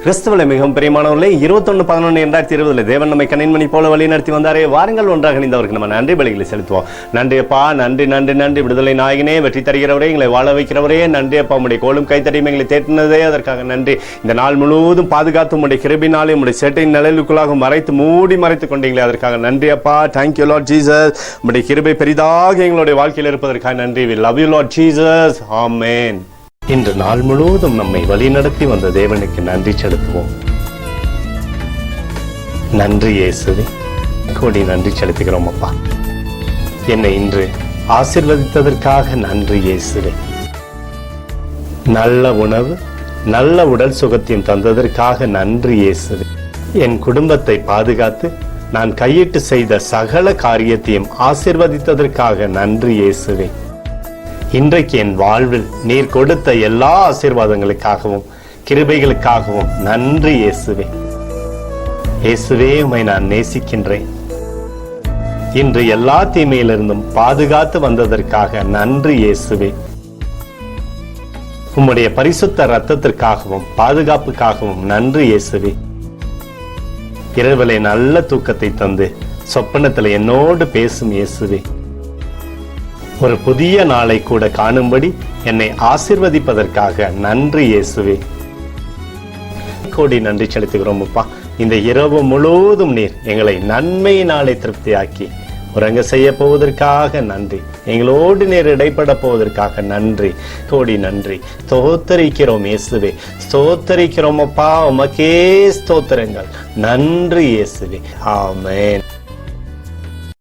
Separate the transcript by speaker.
Speaker 1: கிறிஸ்துவ மிகவும் பிரியமானவர்களே, 21/11/2020 தேவன் நம்மை கண்ணின்மணி போல வழி நடத்தி வந்தாரே. வாருங்கள் ஒன்றாக இணைந்தவருக்கு நம்ம நன்றி பலிகளை செலுத்துவோம். நன்றி அப்பா, நன்றி நன்றி நன்றி. விடுதலை நாயகனே, வெற்றி தருகிறவரே, எங்களை வாழ வைக்கிறவரே, நன்றி அப்பா. உடைய கோலும் கைத்தடியும் எங்களை தேற்றினதே, அதற்காக நன்றி. இந்த நாள் முழுவதும் பாதுகாத்து உடைய கிருபினாலே உடைய சேட்டையின் நிழலுக்குள்ளாக மறைத்து கொண்டீங்களே, அதற்காக நன்றி அப்பா. Thank you Lord Jesus. உடைய கிருபை பெரிதாக எங்களுடைய வாழ்க்கையில் இருப்பதற்காக நன்றி. We love you Lord Jesus. Amen. இன்று நாள் முழுவதும் நம்மை வழிநடத்தி வந்த தேவனுக்கு நன்றி செலுத்துவோம். நன்றி இயேசுவே, கோடி நன்றி செலுத்துகிறோம் அப்பா. என்னை இன்று ஆசீர்வதித்ததற்காக நன்றி இயேசுவே. நல்ல உணவு, நல்ல உடல் சுகத்தையும் தந்ததற்காக நன்றி இயேசுவே. என் குடும்பத்தை பாதுகாத்து நான் கையிட்டு செய்த சகல காரியத்தையும் ஆசீர்வதித்ததற்காக நன்றி இயேசுவே. இன்றைக்கு என் வாழ்வில் நீர் கொடுத்த எல்லா ஆசீர்வாதங்களுக்காகவும் கிருபைகளுக்காகவும் நன்றி இயேசுவே. இயேசுவே, உம்மை நான் நேசிக்கின்றேன். இன்று எல்லா தீமையிலிருந்தும் பாதுகாத்து வந்ததற்காக நன்றி இயேசுவே. உம்முடைய பரிசுத்த இரத்தத்திற்காகவும் பாதுகாப்புக்காகவும் நன்றி இயேசுவே. இரவிலே நல்ல தூக்கத்தை தந்து சொப்பனத்தில் என்னோடு பேசும் இயேசுவே. ஒரு புதிய நாளை கூட காணும்படி என்னை ஆசீர்வதிப்பதற்காக நன்றி இயேசுவே. கோடி நன்றி செலுத்துகிறோம் அப்பா. இந்த இரவு முழுவதும் நீர் எங்களை நன்மையினாலே திருப்தியாக்கி உறங்க செய்ய போவதற்காக நன்றி. எங்களோடு நீர் இடைப்பட போவதற்காக நன்றி. கோடி நன்றி. ஸ்தோத்தரிக்கிறோம் இயேசுவே, ஸ்தோத்தரிக்கிறோம் அப்பா. உமக்கே ஸ்தோத்திரங்கள். நன்றி இயேசுவே. ஆமென்.